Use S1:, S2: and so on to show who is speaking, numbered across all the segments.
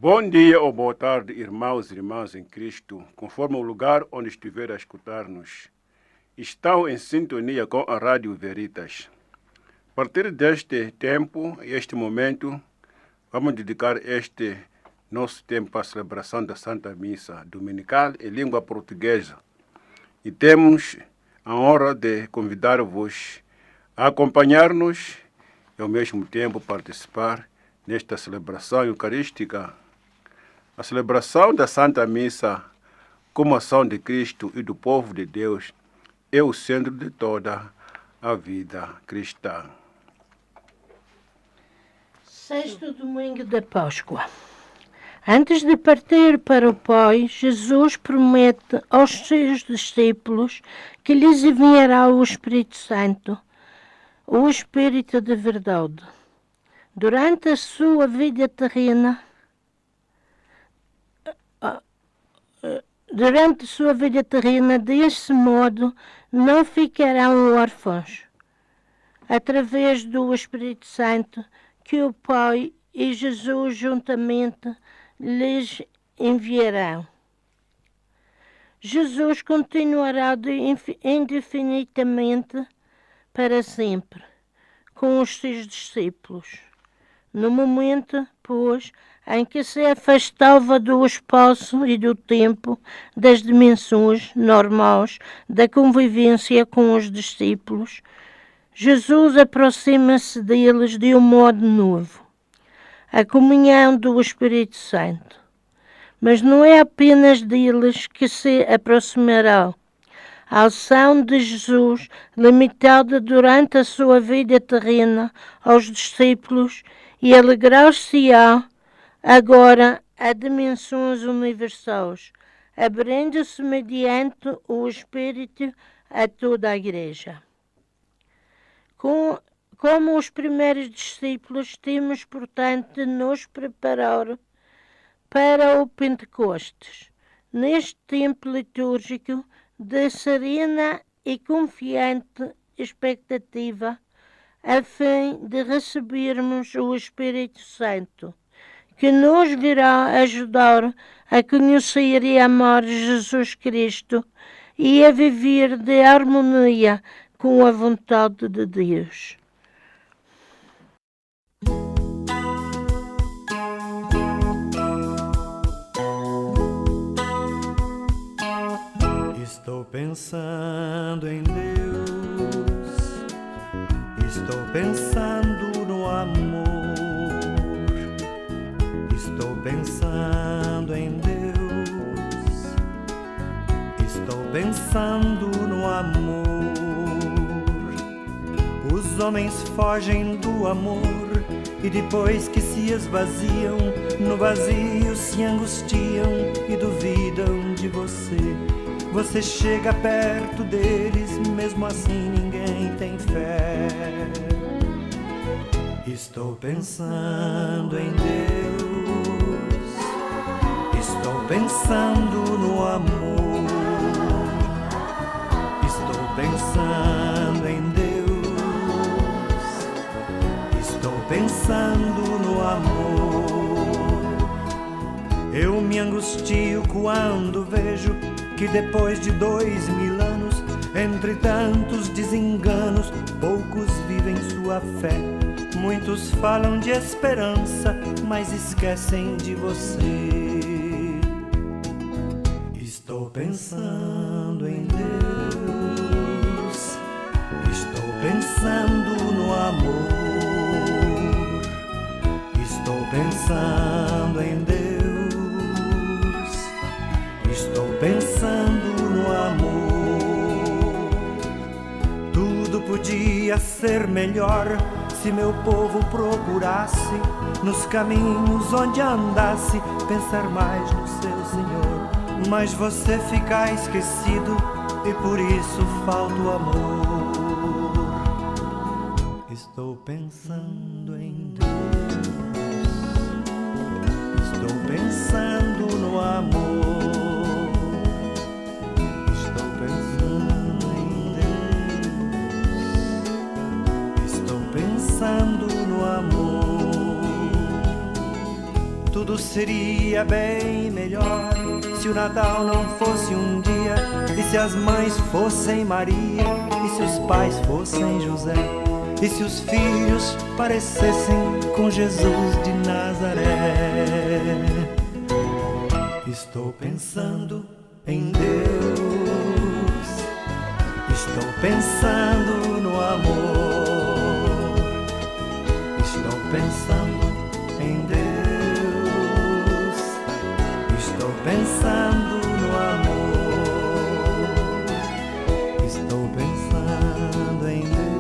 S1: Bom dia ou boa tarde, irmãos e irmãs em Cristo, conforme o lugar onde estiver a escutar-nos. Estão em sintonia com a Rádio Veritas. A partir deste tempo e este momento, vamos dedicar este nosso tempo à celebração da Santa Missa Dominical em língua portuguesa. E temos a honra de convidar-vos a acompanhar-nos e ao mesmo tempo participar nesta celebração eucarística. A celebração da Santa Missa, como ação de Cristo e do povo de Deus, é o centro de toda a vida cristã.
S2: Sexto domingo da Páscoa. Antes de partir para o Pai, Jesus promete aos seus discípulos que lhes enviará o Espírito Santo, o Espírito de verdade. Durante a sua vida terrena, desse modo, não ficarão órfãos. Através do Espírito Santo, que o Pai e Jesus juntamente lhes enviarão. Jesus continuará indefinidamente para sempre com os seus discípulos. No momento, pois, em que se afastava do espaço e do tempo, das dimensões normais da convivência com os discípulos, Jesus aproxima-se deles de um modo novo, a comunhão do Espírito Santo. Mas não é apenas deles que se aproximará. A ação de Jesus, limitada durante a sua vida terrena aos discípulos, e alegrar-se-á agora a dimensões universais, abrindo-se mediante o Espírito a toda a Igreja. Como os primeiros discípulos, temos, portanto, de nos preparar para o Pentecostes, neste tempo litúrgico de serena e confiante expectativa, a fim de recebermos o Espírito Santo, que nos virá ajudar a conhecer e amar Jesus Cristo e a viver de harmonia com a vontade de Deus.
S3: Estou pensando em Deus, estou pensando no amor, estou pensando em Deus, estou pensando no amor. Os homens fogem do amor e depois que se esvaziam, no vazio se angustiam e duvidam de você. Você chega perto deles, mesmo assim ninguém tem fé. Estou pensando em Deus, estou pensando no amor, estou pensando em Deus, estou pensando no amor. Eu me angustio quando vejo que depois de 2000 anos, entre tantos desenganos, poucos vivem sua fé. Muitos falam de esperança, mas esquecem de você. Estou pensando em Deus, estou pensando no amor, estou pensando em Deus, estou pensando no amor. Tudo podia ser melhor se meu povo procurasse nos caminhos onde andasse pensar mais no seu Senhor. Mas você fica esquecido e por isso falta o amor. Estou pensando em Deus, estou pensando no amor. Pensando no amor, tudo se seria bem melhor se o Natal não fosse um dia, e se as mães fossem Maria, e se os pais fossem José, e se os filhos parecessem com Jesus de Nazaré. Estou pensando em Deus, estou pensando no amor, estou pensando em Deus, estou pensando no amor, estou pensando em Deus,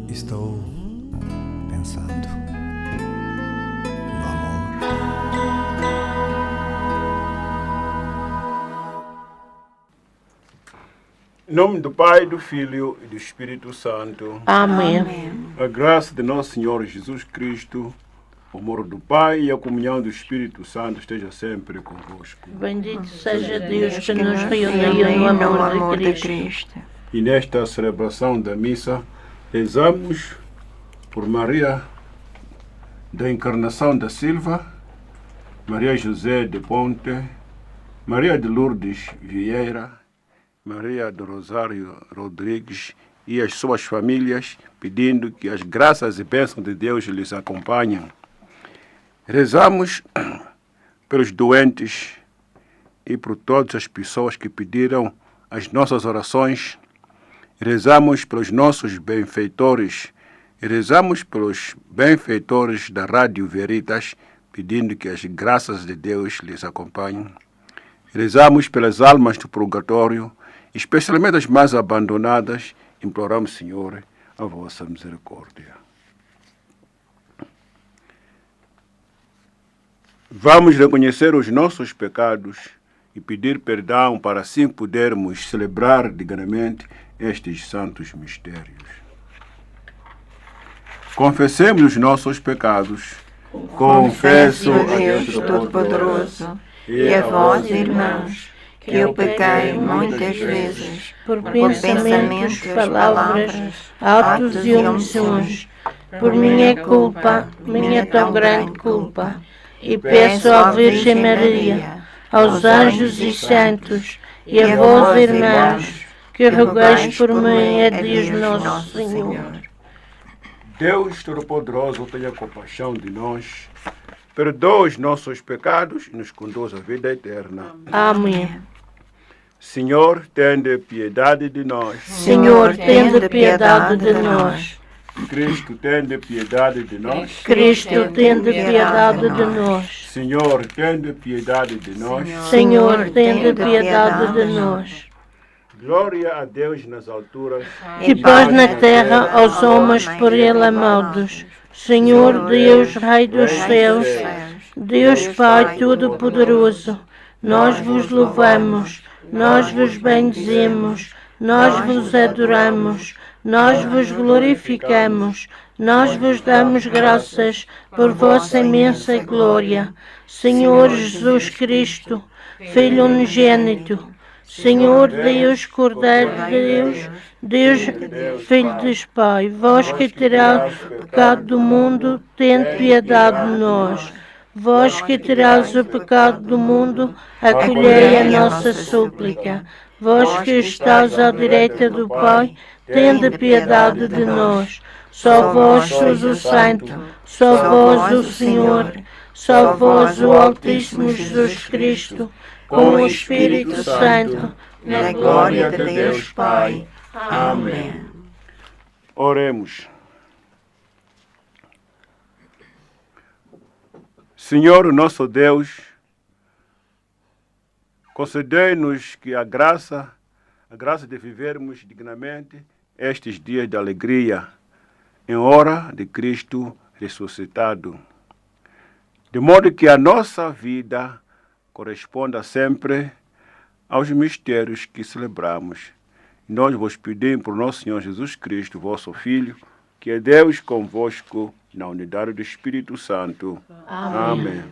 S3: estou pensando no amor.
S1: Em nome do Pai, do Filho e do Espírito Santo.
S2: Amém.
S1: A graça de nosso Senhor Jesus Cristo, o amor do Pai e a comunhão do Espírito Santo esteja sempre convosco.
S2: Bendito seja Deus que nos reuniu no amor de Cristo.
S1: E nesta celebração da missa, rezamos por Maria da Encarnação da Silva, Maria José de Ponte, Maria de Lourdes Vieira, Maria do Rosário Rodrigues e as suas famílias, pedindo que as graças e bênçãos de Deus lhes acompanhem. Rezamos pelos doentes e por todas as pessoas que pediram as nossas orações. Rezamos pelos nossos benfeitores. Rezamos pelos benfeitores da Rádio Veritas, pedindo que as graças de Deus lhes acompanhem. Rezamos pelas almas do purgatório, especialmente as mais abandonadas. Imploramos, Senhor, a vossa misericórdia. Vamos reconhecer os nossos pecados e pedir perdão para assim podermos celebrar dignamente estes santos mistérios. Confessemos os nossos pecados. Confesso a Deus Todo-Poderoso
S4: e a vós, irmãos, que eu pequei muitas vezes
S2: Por pensamentos, palavras, atos e omissões, por minha culpa, minha tão grande culpa, e peço à Virgem Maria, aos anjos e santos, e a vós, irmãos, que rogueis por mim a Deus nosso Senhor.
S1: Deus Todo-Poderoso, tenha compaixão de nós, perdoa os nossos pecados e nos conduz à vida eterna.
S2: Amém.
S1: Senhor, tende piedade de nós.
S2: Senhor, tende piedade de nós.
S1: Cristo, tende piedade de nós.
S2: Cristo, tende piedade de nós.
S1: Senhor, tende piedade de nós.
S2: Senhor, tende piedade de nós.
S1: Glória a Deus nas alturas.
S2: E paz na terra aos homens por ele amados. Senhor Deus, Rei dos céus, Deus Pai Todo-Poderoso, nós vos louvamos, nós vos bendizemos, nós vos adoramos, nós vos glorificamos, nós vos damos graças por vossa imensa glória. Senhor Jesus Cristo, Filho unigênito, Senhor Deus, Cordeiro de Deus, Deus, Filho dos Pai, vós que tirás o pecado do mundo, tende piedade de nós. Vós que tirás o pecado do mundo, acolhei a nossa súplica. Vós que estás à direita do Pai, tende piedade de nós. Só vós sois o Santo, só vós o Senhor, só vós o Altíssimo Jesus Cristo, com o Espírito Santo,
S4: na glória de Deus Pai. Amém.
S1: Oremos. Senhor, nosso Deus, concedei-nos que a graça de vivermos dignamente estes dias de alegria, em hora de Cristo ressuscitado, de modo que a nossa vida corresponda sempre aos mistérios que celebramos. Nós vos pedimos por nosso Senhor Jesus Cristo, vosso Filho, que é Deus convosco, na unidade do Espírito Santo. Amém.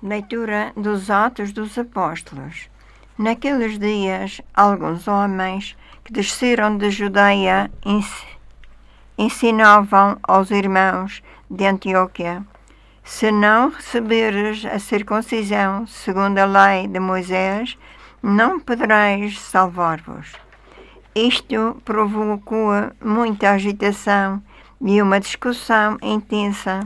S4: Leitura dos Atos dos Apóstolos. Naqueles dias, alguns homens que desceram de Judeia ensinavam aos irmãos de Antioquia: se não receberes a circuncisão segundo a lei de Moisés, não podereis salvar-vos. Isto provocou muita agitação e uma discussão intensa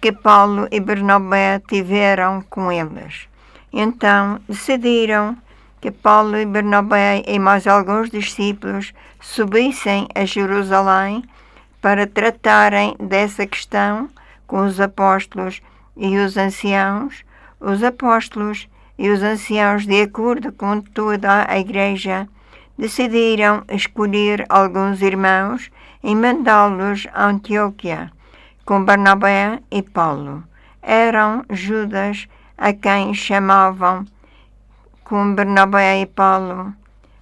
S4: que Paulo e Barnabé tiveram com eles. Então decidiram que Paulo e Barnabé e mais alguns discípulos subissem a Jerusalém para tratarem dessa questão com os apóstolos e os anciãos. Os apóstolos e os anciãos, de acordo com toda a igreja, decidiram escolher alguns irmãos e mandá-los a Antioquia com Barnabé e Paulo. Eram Judas, a quem chamavam, com Barnabé e Paulo,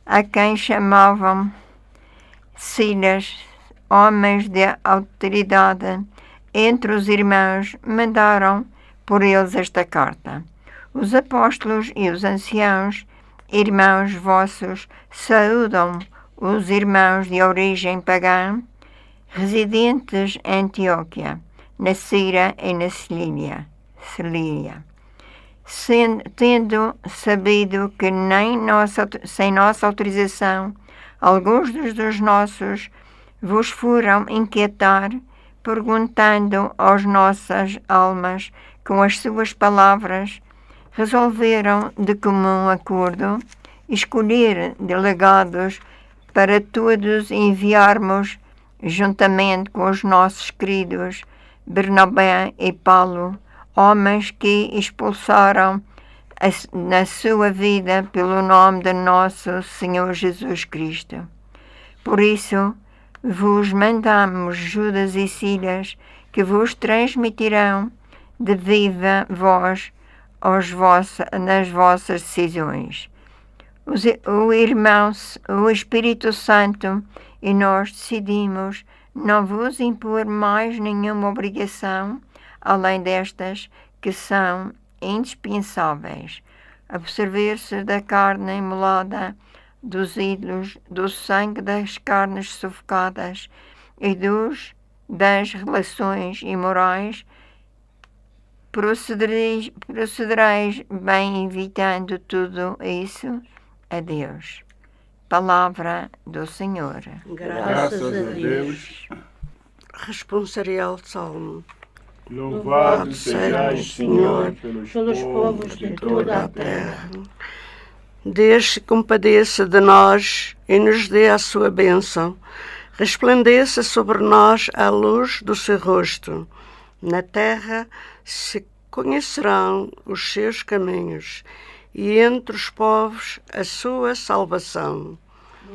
S4: a quem chamavam Silas, homens de autoridade entre os irmãos, mandaram por eles esta carta: os apóstolos e os anciãos, irmãos vossos, saúdam os irmãos de origem pagã, residentes em Antioquia, na Síria e na Cilícia. Tendo sabido que sem nossa autorização alguns dos nossos vos foram inquietar, perguntando às nossas almas com as suas palavras, resolveram de comum acordo escolher delegados para todos enviarmos, juntamente com os nossos queridos Barnabé e Paulo, homens que expulsaram na sua vida pelo nome de nosso Senhor Jesus Cristo. Por isso, vos mandamos Judas e Silas, que vos transmitirão de viva voz nas vossas decisões. O Espírito Santo e nós decidimos não vos impor mais nenhuma obrigação, além destas que são indispensáveis: absorver-se da carne imolada, dos ídolos, do sangue das carnes sufocadas e das relações imorais. Procedereis bem, evitando tudo isso. Adeus. Palavra do Senhor.
S2: Graças a Deus.
S5: Responsorial Salmo.
S1: Louvado sejais, Senhor,
S2: Pelos povos de toda a terra.
S5: Deus se compadeça de nós e nos dê a sua bênção. Resplandeça sobre nós a luz do seu rosto. Na terra se conhecerão os seus caminhos, e entre os povos a sua salvação.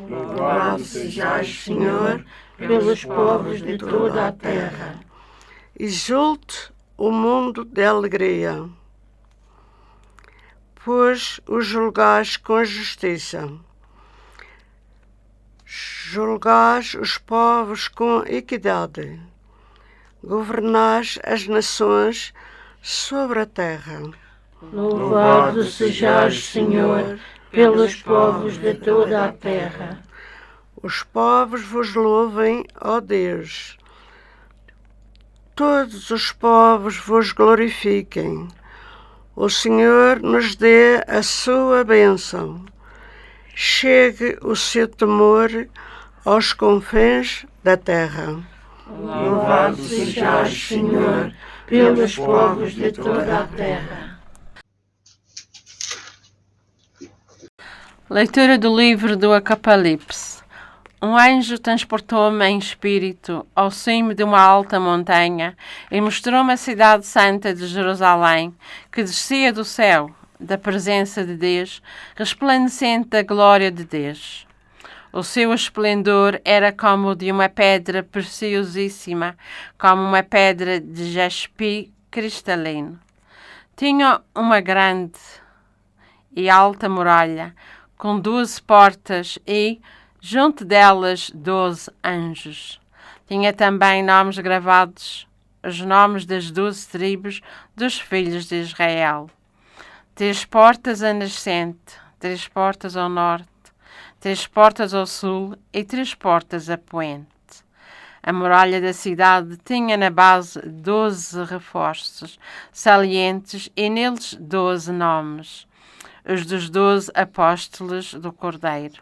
S1: Louvado sejais,
S2: Senhor, pelos povos de toda a terra.
S5: Exulte o mundo de alegria, pois os julgais com justiça. Julgais os povos com equidade. Governais as nações sobre a terra.
S2: Louvado sejais, Senhor, pelos povos de toda a terra.
S5: Os povos vos louvem, ó Deus. Todos os povos vos glorifiquem. O Senhor nos dê a sua bênção. Chegue o seu temor aos confins da terra.
S2: Louvado sejais, Senhor, pelos povos de toda a terra.
S6: Leitura do livro do Apocalipse. Um anjo transportou-me em espírito ao cimo de uma alta montanha e mostrou-me a cidade santa de Jerusalém, que descia do céu, da presença de Deus, resplandecente da glória de Deus. O seu esplendor era como o de uma pedra preciosíssima, como uma pedra de jaspe cristalino. Tinha uma grande e alta muralha, com 12 portas e, junto delas, 12 anjos. Tinha também nomes gravados, os nomes das 12 tribos dos filhos de Israel. 3 portas a nascente, 3 portas ao norte, 3 portas ao sul e 3 portas a poente. A muralha da cidade tinha na base 12 reforços salientes e neles 12 nomes, os dos 12 apóstolos do Cordeiro.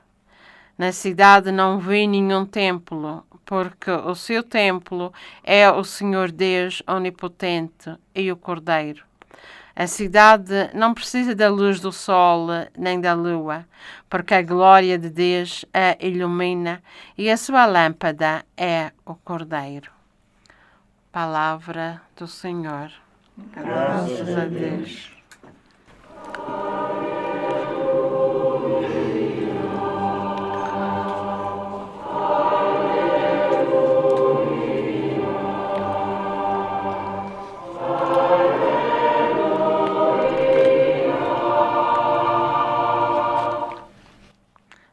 S6: Na cidade não vi nenhum templo, porque o seu templo é o Senhor Deus Onipotente e o Cordeiro. A cidade não precisa da luz do sol nem da lua, porque a glória de Deus a ilumina e a sua lâmpada é o Cordeiro. Palavra do Senhor. Graças a Deus.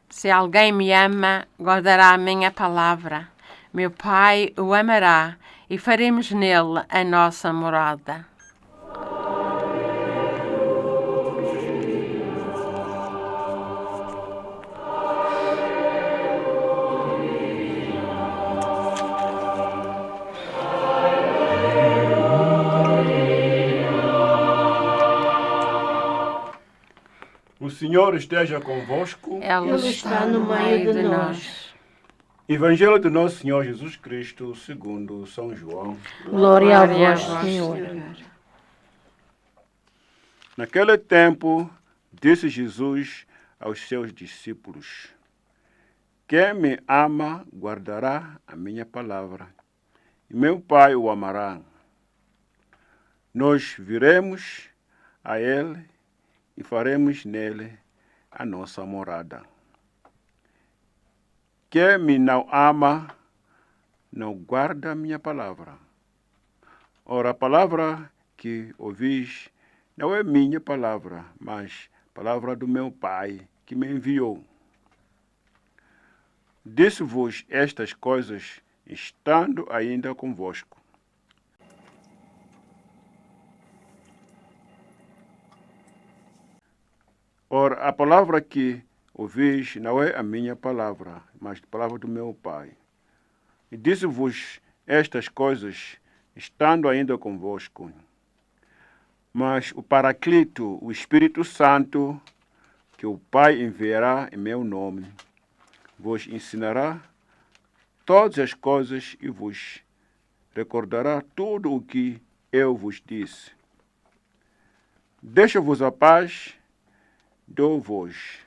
S6: Se alguém me ama, guardará a minha palavra. Meu Pai o amará e faremos nele a nossa morada.
S1: O Senhor esteja convosco.
S6: Ele está no meio de nós.
S1: Evangelho do nosso Senhor Jesus Cristo, segundo São João.
S2: Glória a vós, Senhor.
S1: Naquele tempo, disse Jesus aos seus discípulos: Quem me ama, guardará a minha palavra, e meu Pai o amará. Nós viremos a ele e faremos nele a nossa morada. Quem me não ama, não guarda a minha palavra. Ora, a palavra que ouvis não é minha palavra, mas palavra do meu Pai que me enviou. Disse-vos estas coisas, estando ainda convosco. Ora, a palavra que ouvis não é a minha palavra, mas a palavra do meu Pai. E disse-vos estas coisas, estando ainda convosco. Mas o Paraclito, o Espírito Santo, que o Pai enviará em meu nome, vos ensinará todas as coisas e vos recordará tudo o que eu vos disse. Deixo-vos a paz, dou-vos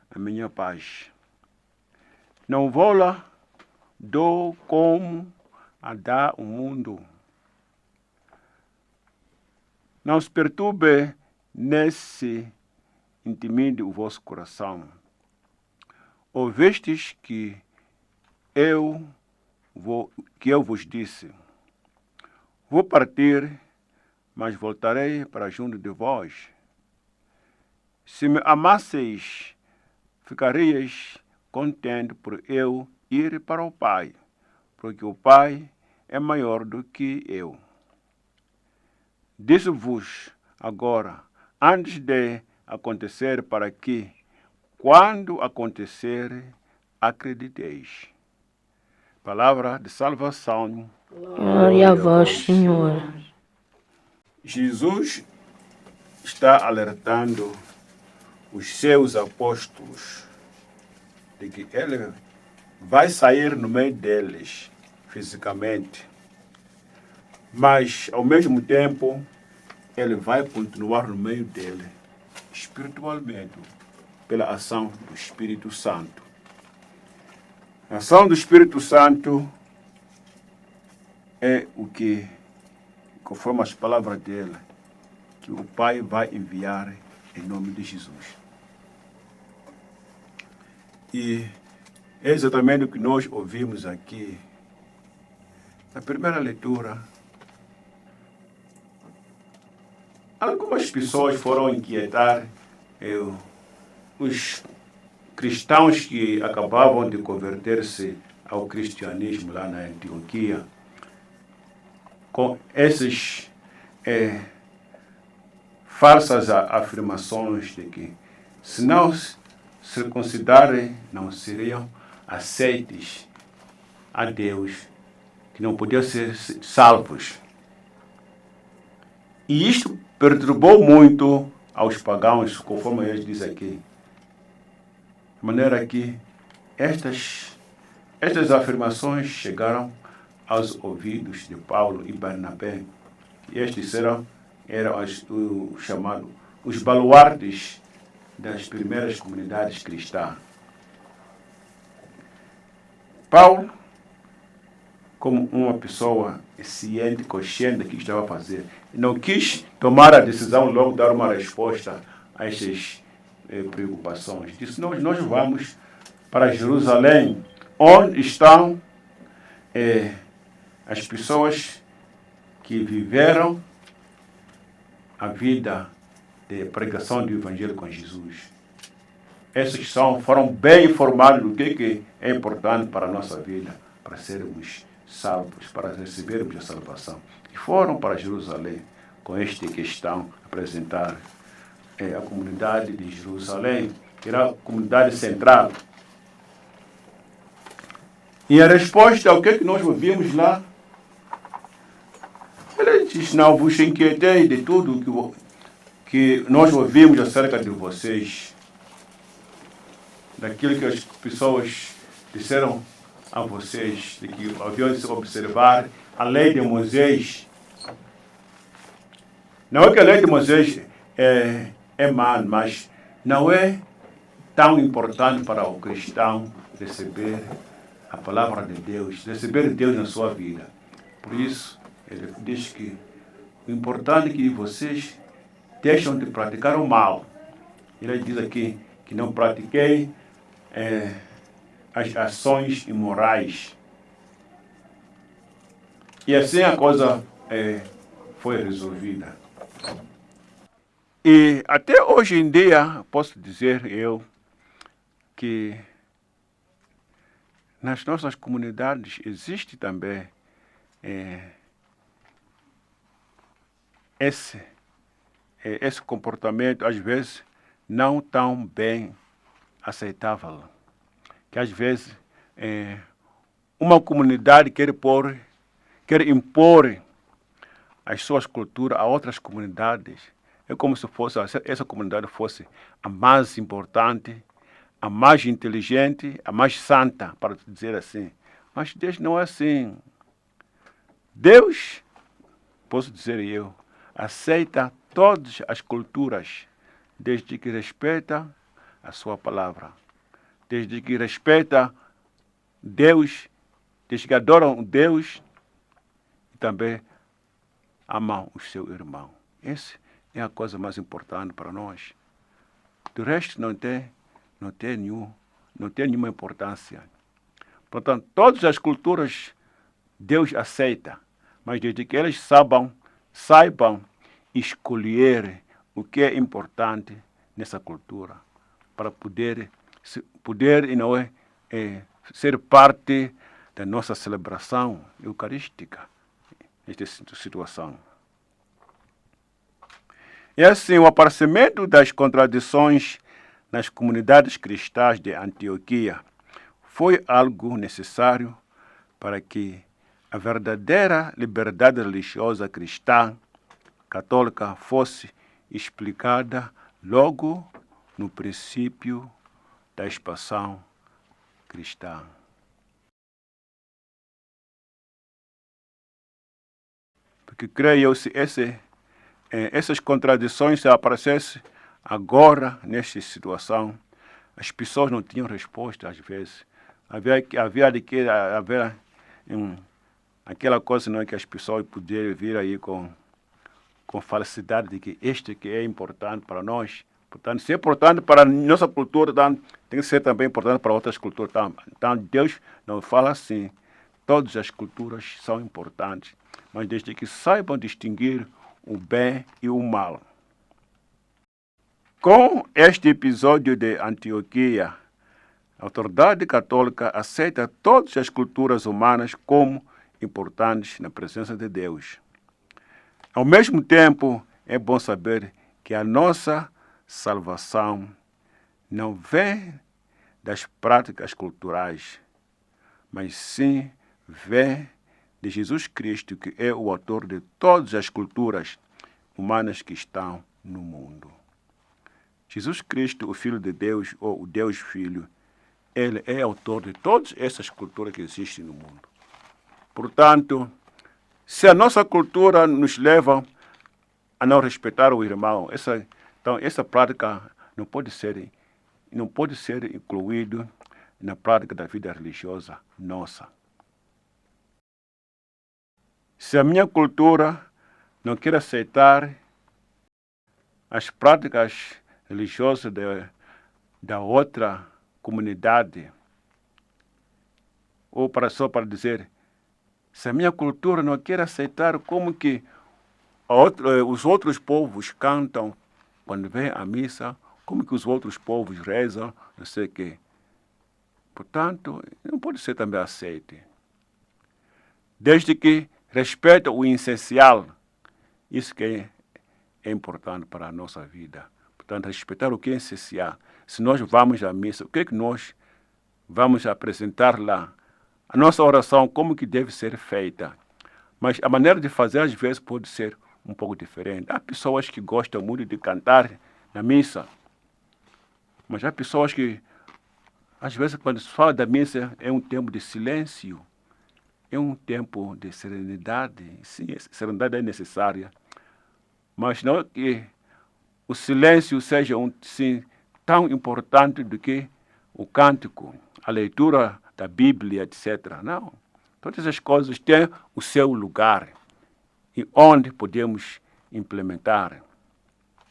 S1: a minha paz. Não vou-la dou como a dá o mundo. Não se perturbe, nem se intimide o vosso coração. Ouvistes que eu vos disse: Vou partir, mas voltarei para junto de vós. Se me amasseis, ficareis contente por eu ir para o Pai, porque o Pai é maior do que eu. Disse-vos agora, antes de acontecer, para que, quando acontecer, acrediteis. Palavra de salvação.
S2: Glória a vós, Senhor.
S1: Jesus está alertando os seus apóstolos de que ele vai sair no meio deles fisicamente, mas ao mesmo tempo ele vai continuar no meio dele espiritualmente pela ação do Espírito Santo. A ação do Espírito Santo é o que, conforme as palavras dele, que o Pai vai enviar em nome de Jesus. E é exatamente o que nós ouvimos aqui. Na primeira leitura, algumas pessoas foram inquietar os cristãos que acabavam de converter-se ao cristianismo lá na Antioquia, com essas falsas afirmações de que se circuncidarem não seriam aceites a Deus, que não podiam ser salvos. E isto perturbou muito aos pagãos, conforme eles dizem aqui. De maneira que estas afirmações chegaram aos ouvidos de Paulo e Barnabé. E estes eram os baluartes das primeiras comunidades cristãs. Paulo, como uma pessoa ciente, consciente do que estava a fazer, não quis tomar a decisão logo de dar uma resposta a estas preocupações. Disse, nós vamos para Jerusalém, onde estão as pessoas que viveram a vida de pregação do Evangelho com Jesus. Esses foram bem informados do que é importante para a nossa vida, para sermos salvos, para recebermos a salvação. E foram para Jerusalém com esta questão, apresentar a comunidade de Jerusalém, que era a comunidade central. E a resposta ao que nós ouvimos lá, ele diz, não vos inquietei de tudo que nós ouvimos acerca de vocês, daquilo que as pessoas disseram a vocês, de que haviam de se observar a lei de Moisés. Não é que a lei de Moisés é má, mas não é tão importante para o cristão receber a palavra de Deus, receber Deus na sua vida. Por isso, ele diz que o importante é que vocês deixam de praticar o mal. Ele diz aqui que não pratiquei as ações imorais. E assim a coisa foi resolvida. E até hoje em dia, posso dizer eu, que nas nossas comunidades existe também esse comportamento, às vezes, não tão bem aceitável. Que, às vezes, uma comunidade quer impor as suas culturas a outras comunidades. É como se essa comunidade fosse a mais importante, a mais inteligente, a mais santa, para dizer assim. Mas Deus não é assim. Deus, posso dizer eu, aceita todas as culturas, desde que respeita a sua palavra, desde que respeita Deus, desde que adoram Deus e também amam o seu irmão. Essa é a coisa mais importante para nós. Do resto não tem nenhuma importância. Portanto, todas as culturas Deus aceita, mas desde que eles saibam escolher o que é importante nessa cultura, para poder ser parte da nossa celebração eucarística nesta situação. E assim, o aparecimento das contradições nas comunidades cristãs de Antioquia foi algo necessário para que a verdadeira liberdade religiosa cristã católica fosse explicada logo no princípio da expansão cristã. Porque creio eu, se essas contradições se aparecessem agora, nesta situação, as pessoas não tinham resposta às vezes. Havia aquela coisa, não é, que as pessoas podiam vir aí com falsidade de que este que é importante para nós. Portanto, se é importante para a nossa cultura, tem que ser também importante para outras culturas. Então, Deus não fala assim. Todas as culturas são importantes, mas desde que saibam distinguir o bem e o mal. Com este episódio de Antioquia, a autoridade católica aceita todas as culturas humanas como importantes na presença de Deus. Ao mesmo tempo, é bom saber que a nossa salvação não vem das práticas culturais, mas sim vem de Jesus Cristo, que é o autor de todas as culturas humanas que estão no mundo. Jesus Cristo, o Filho de Deus, ou o Deus Filho, ele é autor de todas essas culturas que existem no mundo. Portanto, se a nossa cultura nos leva a não respeitar o irmão, então essa prática não pode ser incluída na prática da vida religiosa nossa. Se a minha cultura não quer aceitar as práticas religiosas da outra comunidade, ou só para dizer, se a minha cultura não quer aceitar como que os outros povos cantam quando vem à missa, como que os outros povos rezam, não sei o quê. Portanto, não pode ser também aceito. Desde que respeita o essencial, isso que é importante para a nossa vida. Portanto, respeitar o que é essencial. Se nós vamos à missa, o que é que nós vamos apresentar lá? A nossa oração, como que deve ser feita? Mas a maneira de fazer, às vezes, pode ser um pouco diferente. Há pessoas que gostam muito de cantar na missa, mas há pessoas que, às vezes, quando se fala da missa, é um tempo de silêncio, é um tempo de serenidade. Sim, a serenidade é necessária, mas não que o silêncio seja tão importante do que o cântico, a leitura da Bíblia, etc. Não. Todas as coisas têm o seu lugar e onde podemos implementar.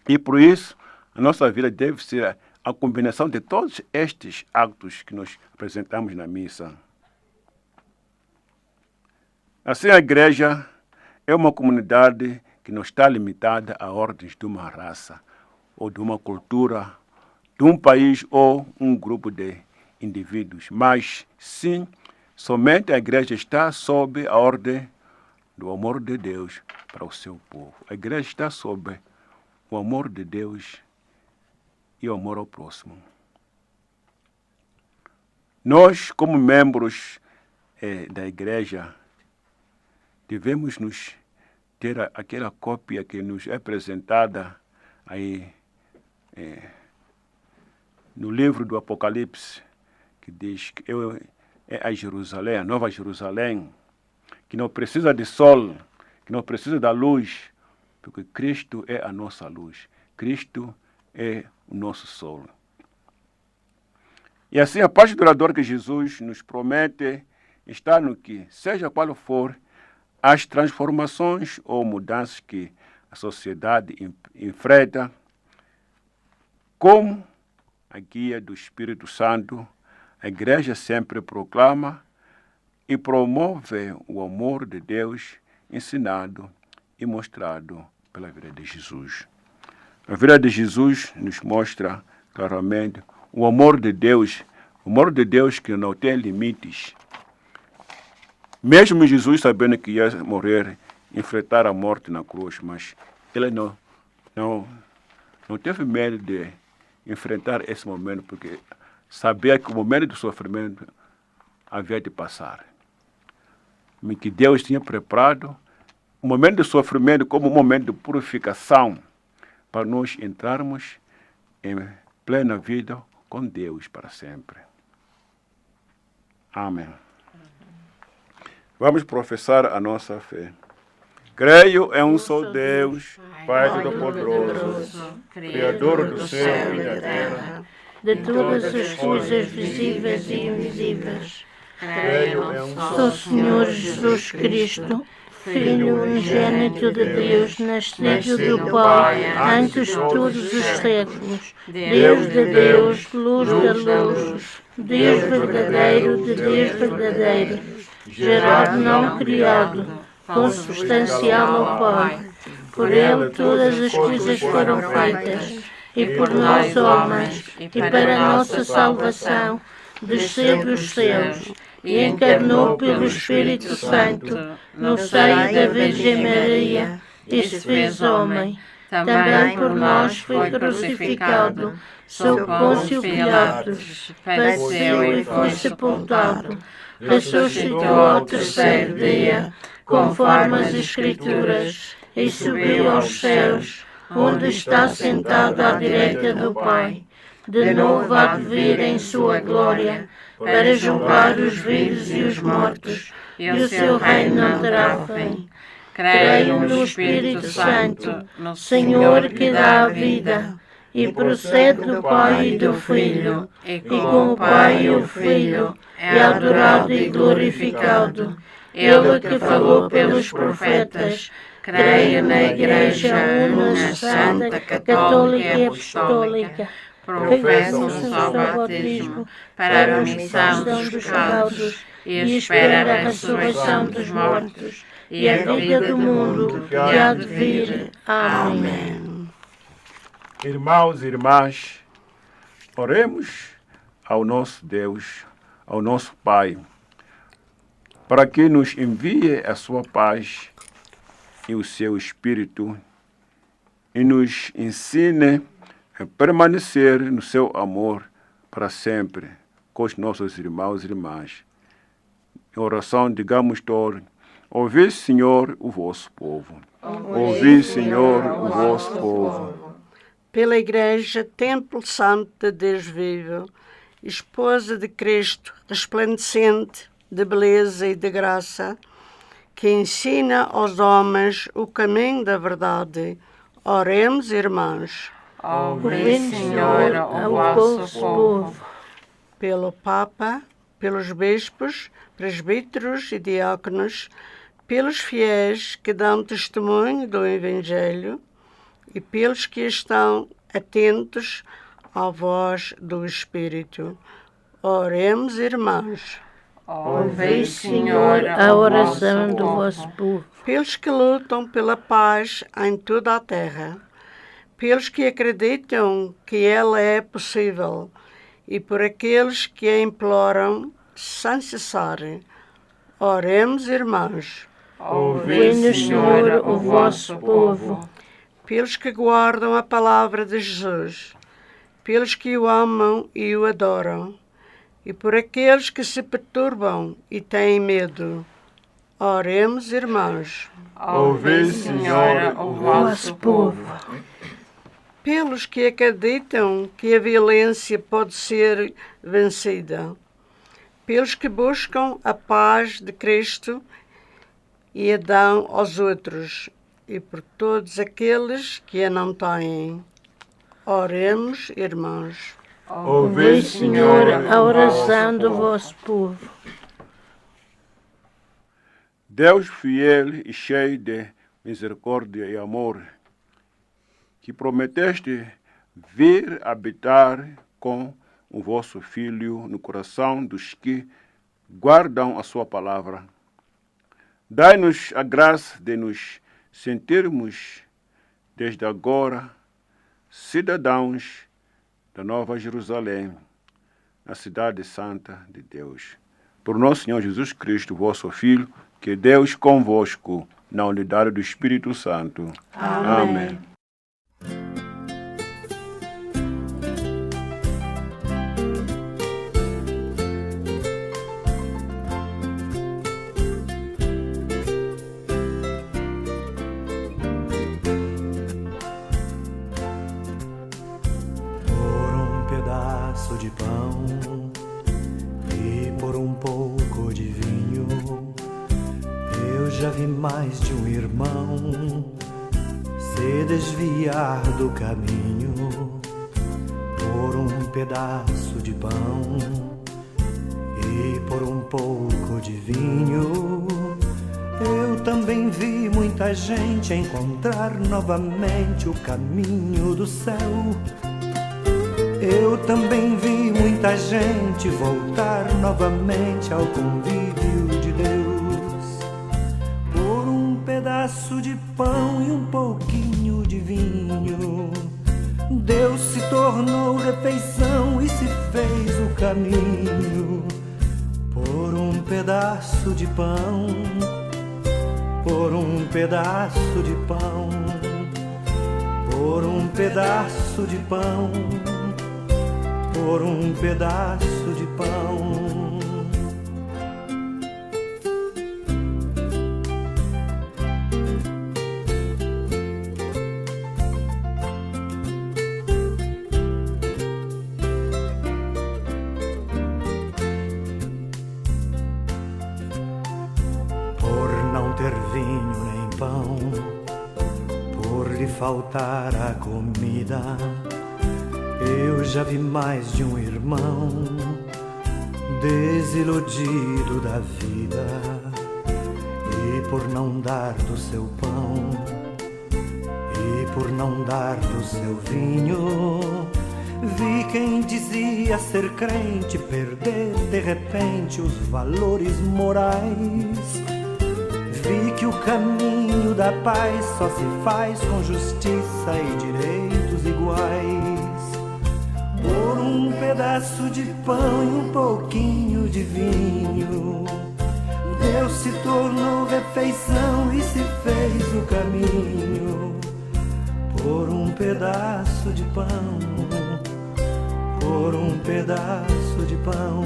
S1: E por isso, a nossa vida deve ser a combinação de todos estes atos que nós apresentamos na missa. Assim, a igreja é uma comunidade que não está limitada a ordens de uma raça, ou de uma cultura, de um país ou um grupo de indivíduos, mas sim, somente a igreja está sob a ordem do amor de Deus para o seu povo. A igreja está sob o amor de Deus e o amor ao próximo. Nós, como membros da igreja, devemos ter aquela cópia que nos é apresentada aí no livro do Apocalipse, que diz que é a Jerusalém, a Nova Jerusalém, que não precisa de sol, que não precisa da luz, porque Cristo é a nossa luz, Cristo é o nosso sol. E assim a paz duradoura que Jesus nos promete está no que, seja qual for as transformações ou mudanças que a sociedade enfrenta, como a guia do Espírito Santo, a igreja sempre proclama e promove o amor de Deus ensinado e mostrado pela vida de Jesus. A vida de Jesus nos mostra claramente o amor de Deus que não tem limites. Mesmo Jesus sabendo que ia morrer, enfrentar a morte na cruz, mas ele não teve medo de enfrentar esse momento, porque sabia que o momento do sofrimento havia de passar. E que Deus tinha preparado o momento do sofrimento como um momento de purificação para nós entrarmos em plena vida com Deus para sempre. Amém. Vamos professar a nossa fé. Creio em um só Deus, Pai Todo-Poderoso, Criador do céu e da terra,
S2: de todas as coisas visíveis e invisíveis.
S1: Creio em um
S2: Só Senhor Jesus Cristo, Filho unigênito de Deus, nascido do Pai, antes de todos os séculos, Deus de Deus, luz da luz, Deus verdadeiro de Deus verdadeiro, gerado não criado, consubstancial ao Pai. Por Ele todas as coisas foram feitas, e por nós homens, e para a nossa salvação, desceu dos céus, e encarnou pelo Espírito Santo, no seio da Virgem Maria, e se fez homem.
S6: também por nós foi crucificado, sob Pôncio Pilatos, padeceu e foi sepultado, ressuscitou ao terceiro dia, conforme as Escrituras, e subiu aos céus, onde está sentado à direita do Pai. De novo há de vir em sua glória, para julgar os vivos e os mortos, e o seu reino não terá fim. Creio no Espírito Santo, no Senhor que dá a vida, e procede do Pai e do Filho, e com o Pai e o Filho é adorado e glorificado. Ele que falou pelos profetas. Creio na Igreja Una, Santa, Católica e Apostólica. Professo-nos ao batismo para a remissão dos pecados e espero a ressurreição dos mortos e a vida do mundo que há de vir. Amém.
S1: Irmãos e irmãs, oremos ao nosso Deus, ao nosso Pai, para que nos envie a sua paz e o seu Espírito e nos ensine a permanecer no seu amor para sempre com os nossos irmãos e irmãs. Em oração, digamos todos: ouvi, Senhor, o vosso povo. Ouvi, Senhor, o vosso povo.
S5: Pela Igreja, Templo Santo de Deus vivo, esposa de Cristo, resplandecente de beleza e de graça, que ensina aos homens o caminho da verdade. Oremos, irmãos.
S6: Ouvi, Senhor, o vosso povo.
S5: Pelo Papa, pelos bispos, presbíteros e diáconos, pelos fiéis que dão testemunho do Evangelho e pelos que estão atentos à voz do Espírito. Oremos, irmãos.
S6: Ouvi, Senhor, a oração do vosso povo.
S5: Pelos que lutam pela paz em toda a terra, pelos que acreditam que ela é possível e por aqueles que a imploram sem cessar. Oremos, irmãos.
S6: Ouvi, Senhor, o vosso povo.
S5: Pelos que guardam a palavra de Jesus, pelos que o amam e o adoram, e por aqueles que se perturbam e têm medo. Oremos, irmãos.
S6: Ouvi, Senhor, o vosso povo.
S5: Pelos que acreditam que a violência pode ser vencida, pelos que buscam a paz de Cristo e a dão aos outros, e por todos aqueles que a não têm. Oremos, irmãos.
S2: Ouvi, Senhor, a oração do vosso povo.
S1: Deus fiel e cheio de misericórdia e amor, que prometeste vir habitar com o vosso Filho no coração dos que guardam a sua palavra. Dai-nos a graça de nos sentirmos, desde agora, cidadãos da Nova Jerusalém, na cidade santa de Deus. Por nosso Senhor Jesus Cristo, vosso Filho, que Deus convosco, na unidade do Espírito Santo. Amém.
S3: De pão e por um pouco de vinho, eu já vi mais de um irmão se desviar do caminho. Por um pedaço de pão e por um pouco de vinho, eu também vi muita gente encontrar novamente o caminho do céu. Eu também vi muita gente voltar novamente ao convívio de Deus. Por um pedaço de pão e um pouquinho de vinho, Deus se tornou refeição e se fez o caminho. Por um pedaço de pão, por um pedaço de pão, por um pedaço de pão, por um pedaço de pão. Vinho nem pão, por lhe faltar a comida. Eu já vi mais de um irmão desiludido da vida, e por não dar do seu pão, e por não dar do seu vinho, vi quem dizia ser crente perder de repente os valores morais. Vi que o caminho da paz só se faz com justiça e direitos iguais. Por um pedaço de pão e um pouquinho de vinho, Deus se tornou refeição e se fez o caminho. Por um pedaço de pão, por um pedaço de pão,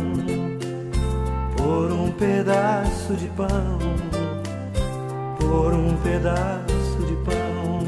S3: por um pedaço de pão, por um pedaço de pão.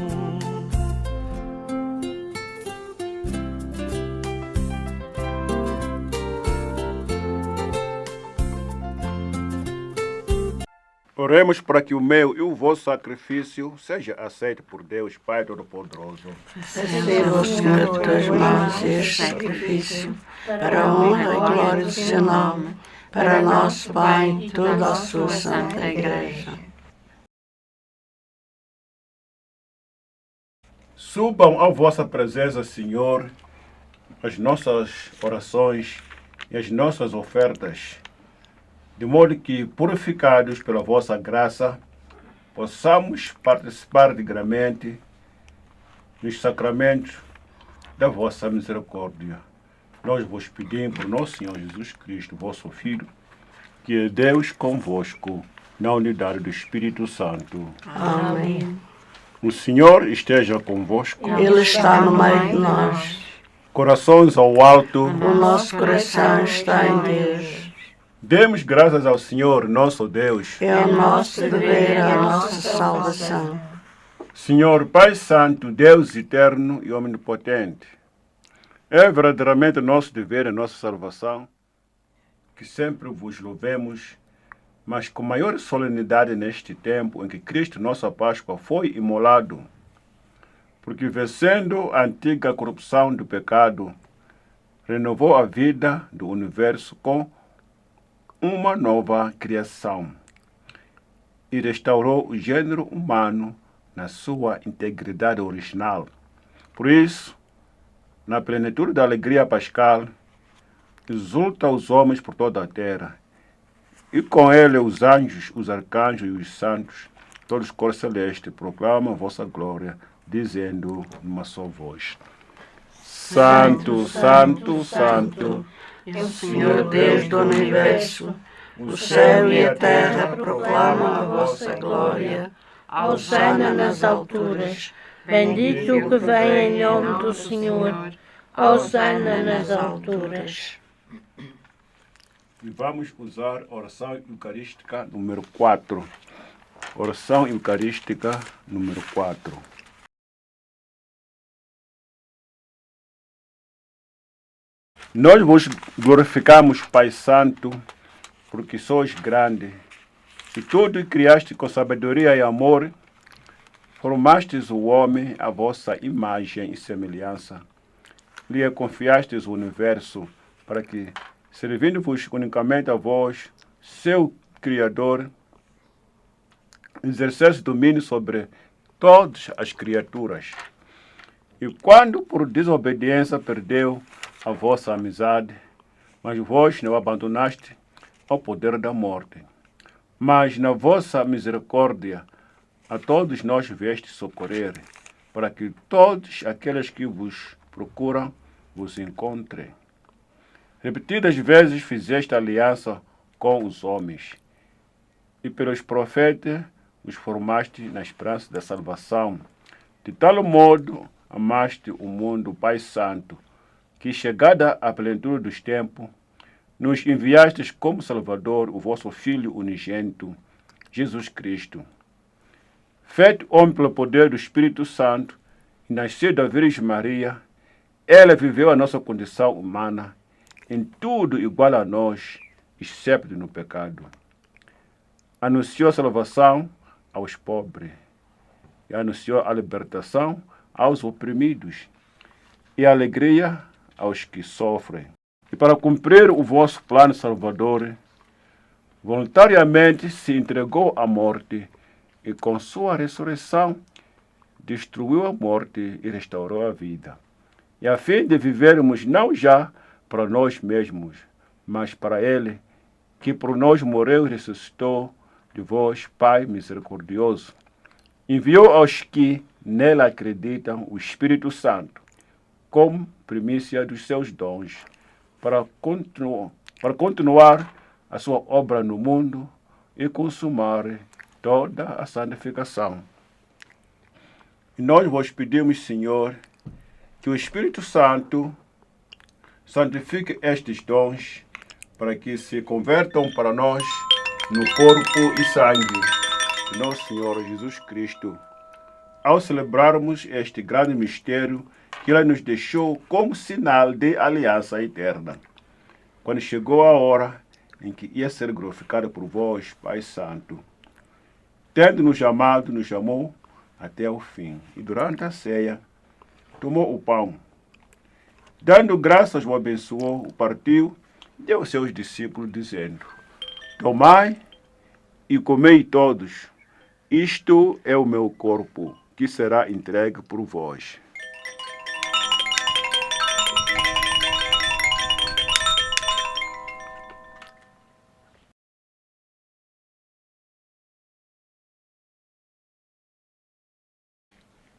S1: Oremos para que o meu e o vosso sacrifício seja aceito por Deus, Pai Todo-Poderoso.
S5: Receba o Senhor de tuas mãos este sacrifício, para a honra e glória do seu nome, para nosso bem e toda a sua santa Igreja.
S1: Subam à vossa presença, Senhor, as nossas orações e as nossas ofertas, de modo que, purificados pela vossa graça, possamos participar dignamente nos sacramentos da vossa misericórdia. Nós vos pedimos por nosso Senhor Jesus Cristo, vosso Filho, que é Deus convosco, na unidade do Espírito Santo.
S5: Amém.
S1: O Senhor esteja convosco.
S5: Ele está no meio de nós.
S1: Corações ao alto.
S5: O nosso coração está em Deus.
S1: Demos graças ao Senhor, nosso Deus.
S5: É o nosso dever, a nossa salvação.
S1: Senhor Pai Santo, Deus eterno e omnipotente, é verdadeiramente nosso dever e nossa salvação que sempre vos louvemos, mas com maior solenidade neste tempo em que Cristo, nossa Páscoa, foi imolado, porque vencendo a antiga corrupção do pecado, renovou a vida do universo com uma nova criação e restaurou o gênero humano na sua integridade original. Por isso, na plenitude da alegria pascal, exulta os homens por toda a terra, e com ele os anjos, os arcanjos e os santos, todos os cores celestes, proclamam a vossa glória, dizendo numa só voz: Santo, Santo, Santo,
S5: o Senhor Deus do universo, o céu e a terra proclamam a vossa glória.
S2: Hosana nas alturas, bendito o que vem em nome do Senhor. Hosana nas alturas.
S1: E vamos usar a oração eucarística número 4. Oração eucarística número 4. Nós vos glorificamos, Pai Santo, porque sois grande, e tudo criaste com sabedoria e amor, formastes o homem à vossa imagem e semelhança. Lhe confiastes o universo, para que, servindo-vos unicamente a vós, seu Criador, exercesse domínio sobre todas as criaturas. E quando por desobediência perdeu a vossa amizade, mas vós não abandonaste ao poder da morte, mas na vossa misericórdia a todos nós vieste socorrer, para que todos aqueles que vos procuram vos encontrem. Repetidas vezes fizeste aliança com os homens, e pelos profetas os formaste na esperança da salvação. De tal modo, amaste o mundo, Pai Santo, que chegada à plenitude dos tempos, nos enviastes como Salvador o vosso Filho unigênito, Jesus Cristo. Feito homem pelo poder do Espírito Santo e nascido da Virgem Maria, ela viveu a nossa condição humana, em tudo igual a nós, excepto no pecado. Anunciou a salvação aos pobres, e anunciou a libertação aos oprimidos, e a alegria aos que sofrem. E para cumprir o vosso plano salvador, voluntariamente se entregou à morte, e com sua ressurreição destruiu a morte e restaurou a vida. E a fim de vivermos não já para nós mesmos, mas para Ele, que por nós morreu e ressuscitou, de vós, Pai misericordioso, enviou aos que nele acreditam o Espírito Santo, como primícia dos seus dons, para continuar a sua obra no mundo e consumar toda a santificação. E nós vos pedimos, Senhor, que o Espírito Santo santifique estes dons para que se convertam para nós no corpo e sangue de nosso Senhor Jesus Cristo, ao celebrarmos este grande mistério que Ele nos deixou como sinal de aliança eterna, quando chegou a hora em que ia ser glorificado por vós, Pai Santo. Tendo-nos amado, nos amou até o fim. E durante a ceia, tomou o pão. Dando graças, o abençoou, o partiu, deu aos seus discípulos, dizendo: tomai e comei todos. Isto é o meu corpo, que será entregue por vós.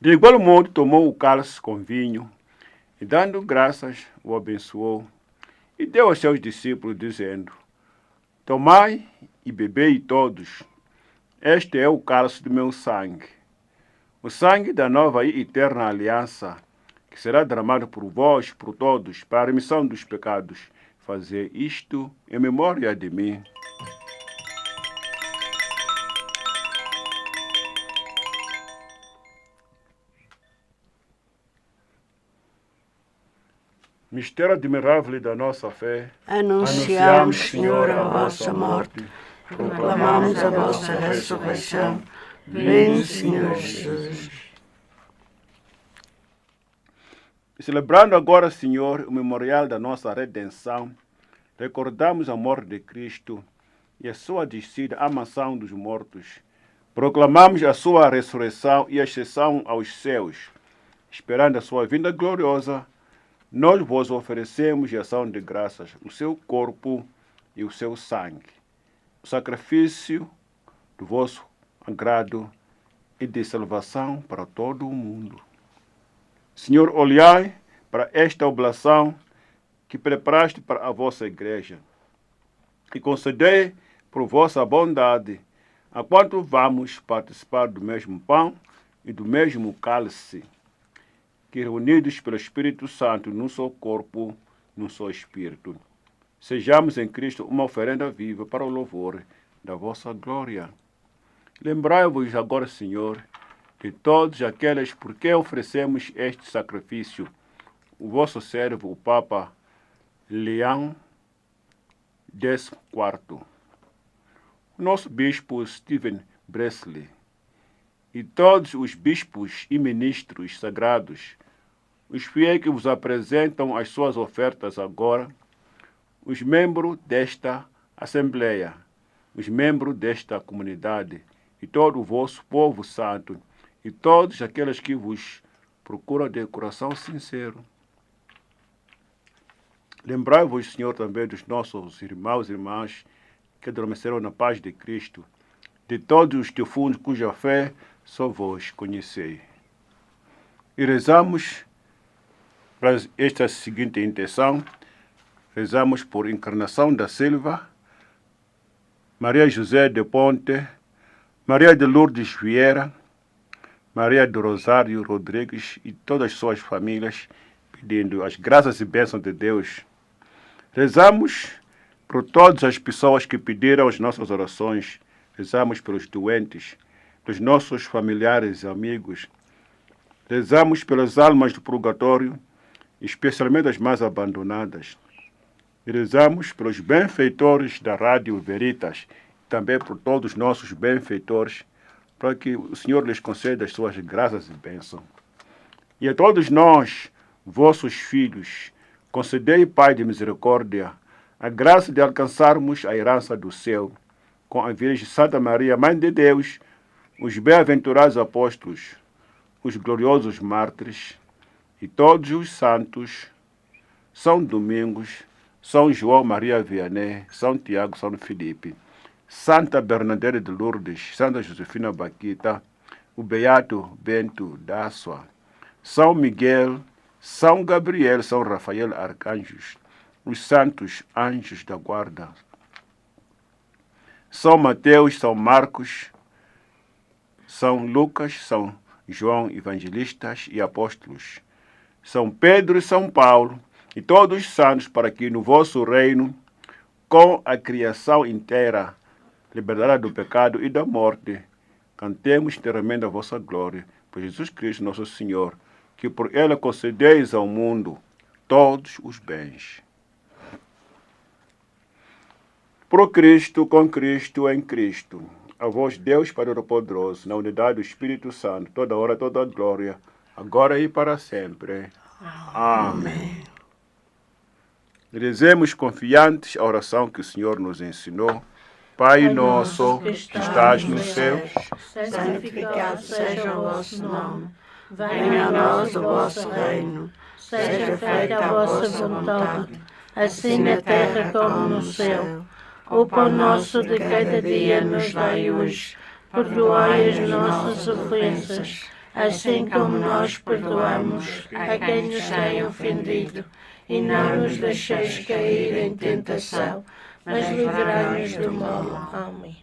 S1: De igual modo, tomou o cálice com vinho, e dando graças, o abençoou, e deu aos seus discípulos, dizendo: tomai e bebei todos. Este é o cálice do meu sangue, o sangue da nova e eterna aliança, que será derramado por vós, por todos, para a remissão dos pecados. Fazer isto em memória de mim. Mistério admirável da nossa fé.
S5: Anunciamos, Senhor, a vossa morte, proclamamos a vossa ressurreição. Vem, Senhor Jesus.
S1: Celebrando agora, Senhor, o memorial da nossa redenção, recordamos a morte de Cristo e a sua descida à mansão dos mortos. Proclamamos a sua ressurreição e ascensão aos céus. Esperando a sua vinda gloriosa, nós vos oferecemos em ação de graças o seu corpo e o seu sangue, o sacrifício do vosso agrado e de salvação para todo o mundo. Senhor, olhai para esta oblação que preparaste para a vossa igreja e concedei por vossa bondade a quanto vamos participar do mesmo pão e do mesmo cálice, que reunidos pelo Espírito Santo num só corpo, num só Espírito, sejamos em Cristo uma oferenda viva para o louvor da vossa glória. Lembrai-vos agora, Senhor, de todos aqueles por quem oferecemos este sacrifício, o vosso servo, o Papa Leão XIV, o nosso bispo Stephen Bresley, e todos os bispos e ministros sagrados, os fiéis que vos apresentam as suas ofertas agora, os membros desta Assembleia, os membros desta comunidade, e todo o vosso povo santo, e todos aqueles que vos procuram de coração sincero. Lembrai-vos, Senhor, também dos nossos irmãos e irmãs que adormeceram na paz de Cristo, de todos os defuntos cuja fé só vós conhecei. E rezamos para esta seguinte intenção. Rezamos por Encarnação da Silva, Maria José de Ponte, Maria de Lourdes Vieira, Maria do Rosário Rodrigues e todas as suas famílias, pedindo as graças e bênçãos de Deus. Rezamos por todas as pessoas que pediram as nossas orações. Rezamos pelos doentes, pelos nossos familiares e amigos. Rezamos pelas almas do purgatório, especialmente as mais abandonadas. E rezamos pelos benfeitores da Rádio Veritas, também por todos os nossos benfeitores, para que o Senhor lhes conceda as suas graças e bênçãos. E a todos nós, vossos filhos, concedei, Pai de misericórdia, a graça de alcançarmos a herança do céu, com a Virgem Santa Maria, Mãe de Deus, os bem-aventurados apóstolos, os gloriosos mártires e todos os santos, São Domingos, São João Maria Vianney, São Tiago, São Filipe, Santa Bernadette de Lourdes, Santa Josefina Baquita, o Beato Bento d'Ássua, São Miguel, São Gabriel, São Rafael Arcanjos, os santos anjos da guarda, São Mateus, São Marcos, São Lucas, São João Evangelistas e Apóstolos, São Pedro e São Paulo, e todos os santos, para que no vosso reino, com a criação inteira, libertada do pecado e da morte, cantemos eternamente a vossa glória, por Jesus Cristo nosso Senhor, que por Ele concedeis ao mundo todos os bens. Por Cristo, com Cristo, em Cristo, a vós Deus Pai Todo-Poderoso, na unidade do Espírito Santo, toda hora, toda glória, agora e para sempre. Amém. Rezemos confiantes a oração que o Senhor nos ensinou. Pai nosso, que estás no céu,
S2: santificado seja o vosso nome.
S5: Venha a nós o vosso reino.
S2: Seja feita a vossa vontade, assim na terra como no céu. O pão nosso de cada dia nos dai hoje. Perdoai as nossas ofensas, assim como nós perdoamos a quem nos tem ofendido. E não nos deixeis cair em tentação, mas livrai-nos do mal. Amém.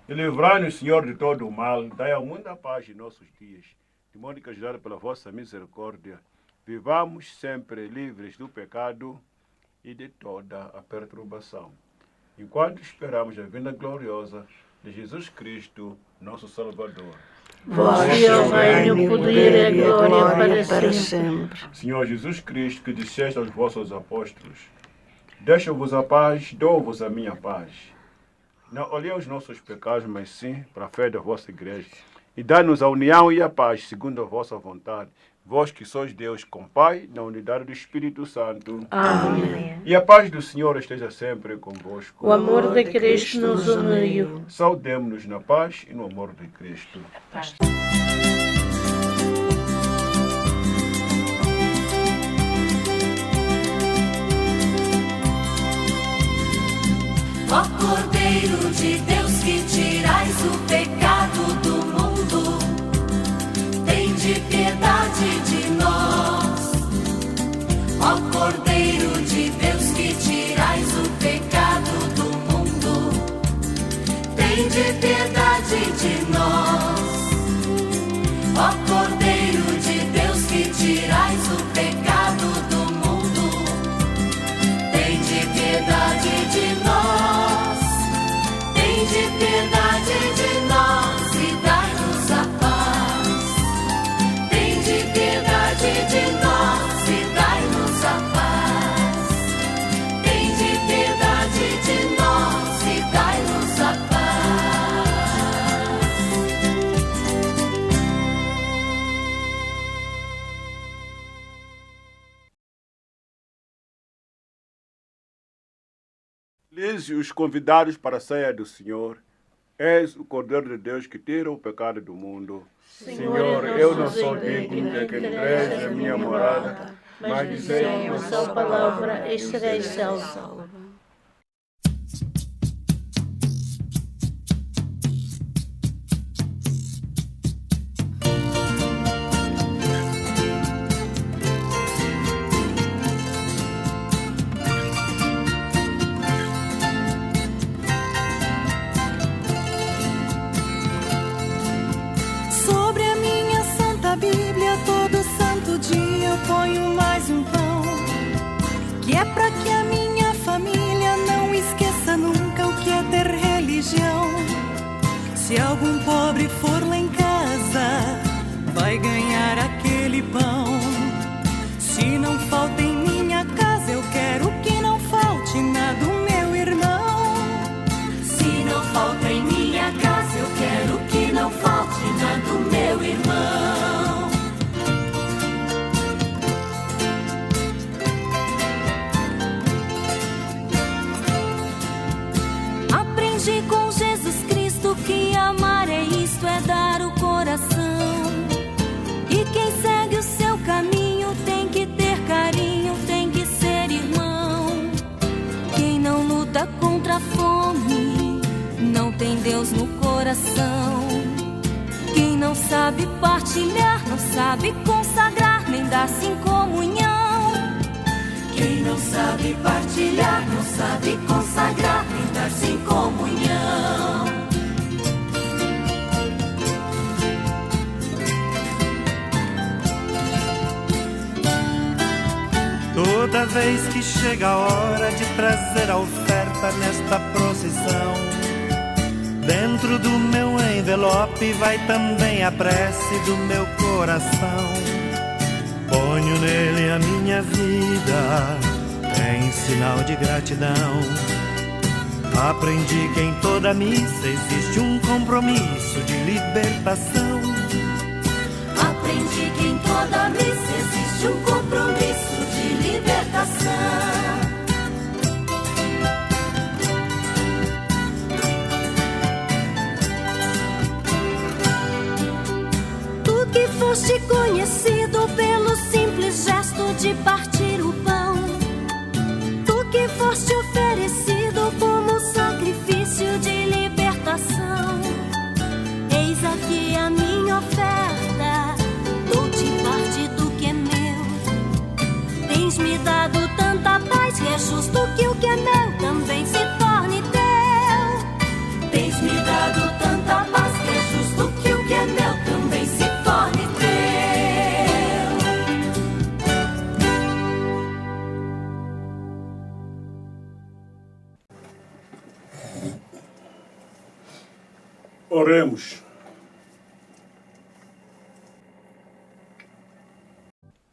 S1: E livrai-nos, Senhor, de todo o mal, dai ao mundo a paz em nossos dias, de modo que, ajudado pela vossa misericórdia, vivamos sempre livres do pecado e de toda a perturbação, enquanto esperamos a vinda gloriosa de Jesus Cristo, nosso Salvador.
S2: Vós é o reino, o poder e a glória para sempre.
S1: Senhor Jesus Cristo, que disseste aos vossos apóstolos, deixo-vos a paz, dou-vos a minha paz. Não olhei os nossos pecados, mas sim para a fé da vossa igreja. E dá-nos a união e a paz, segundo a vossa vontade. Vós que sois Deus com Pai, na unidade do Espírito Santo.
S2: Amém.
S1: E a paz do Senhor esteja sempre convosco.
S2: O amor de Cristo nos uniu.
S1: Saudemo-nos na paz e no amor de Cristo.
S7: Ó Cordeiro de Deus, que tirais o pecado do mundo, tende piedade de nós. Ó Cordeiro de Deus, que tirais o pecado do mundo, tende piedade de nós. Ó Cordeiro de Deus, que tirais o pecado do mundo, tende piedade de nós. Tende piedade de nós e dai-nos a paz. Tende piedade de nós e dai-nos a paz. Tende piedade de nós e dai-nos a paz.
S1: Felizes os convidados para a ceia do Senhor. És o Cordeiro de Deus que tira o pecado do mundo. Senhor, eu não sou digno de que entres a minha morada, mas dizei
S2: uma só palavra e serei salvo.
S7: Sobre a minha
S3: de pão. Se não falta em minha casa, eu quero que não falte na do meu irmão.
S7: Se não falta em minha casa, eu quero que não falte na do meu irmão. Aprendi com Jesus Cristo que amar é isto, é dar o coração. E quem segue o seu caminho tem que ter carinho, tem que ser irmão. Quem não luta contra a fome não tem Deus no coração. Quem não sabe partilhar, não sabe consagrar, nem dar-se em comunhão. Quem não sabe partilhar, não sabe consagrar, nem dar-se em comunhão.
S3: Toda vez que chega a hora de trazer a oferta nesta procissão, dentro do meu envelope vai também a prece do meu coração. Ponho nele a minha vida em sinal de gratidão. Aprendi que em toda missa existe um compromisso de libertação.
S7: Aprendi que em toda missa existe um compromisso de libertação. Tu que foste conhecido pelo simples gesto de partir o pão, tu que foste oferecido como sacrifício de libertação, eis aqui a minha oferta, dou-te parte do que é meu. Tens me dado tanta paz que é justo que o que é meu também se torne teu. Tens me dado tanta paz que é justo que o que é meu também se torne teu.
S1: Oremos.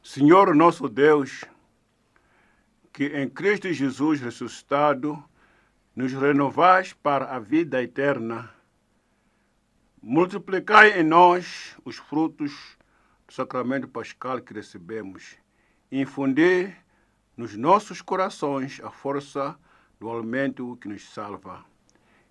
S1: Senhor nosso Deus, que em Cristo Jesus ressuscitado nos renovais para a vida eterna, multiplicai em nós os frutos do sacramento pascal que recebemos e infundi nos nossos corações a força do alimento que nos salva.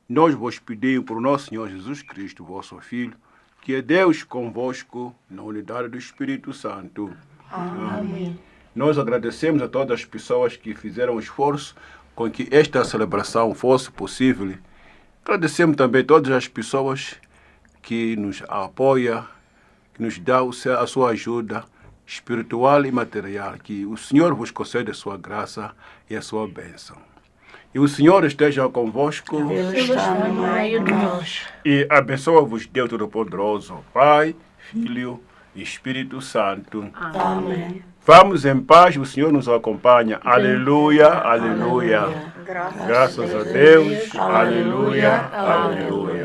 S1: Nós vos pedimos por nosso Senhor Jesus Cristo, vosso Filho, que é Deus convosco na unidade do Espírito Santo. Amém. Nós agradecemos a todas as pessoas que fizeram esforço com que esta celebração fosse possível. Agradecemos também todas as pessoas que nos apoiam, que nos dão a sua ajuda espiritual e material. Que o Senhor vos conceda a sua graça e a sua bênção. E o Senhor esteja convosco.
S2: Ele está no meio de nós.
S1: E abençoa-vos Deus Todo-Poderoso, Pai, Filho e Espírito Santo.
S2: Amém.
S1: Vamos em paz, o Senhor nos acompanha. Aleluia, aleluia. Graças a Deus. Aleluia, aleluia.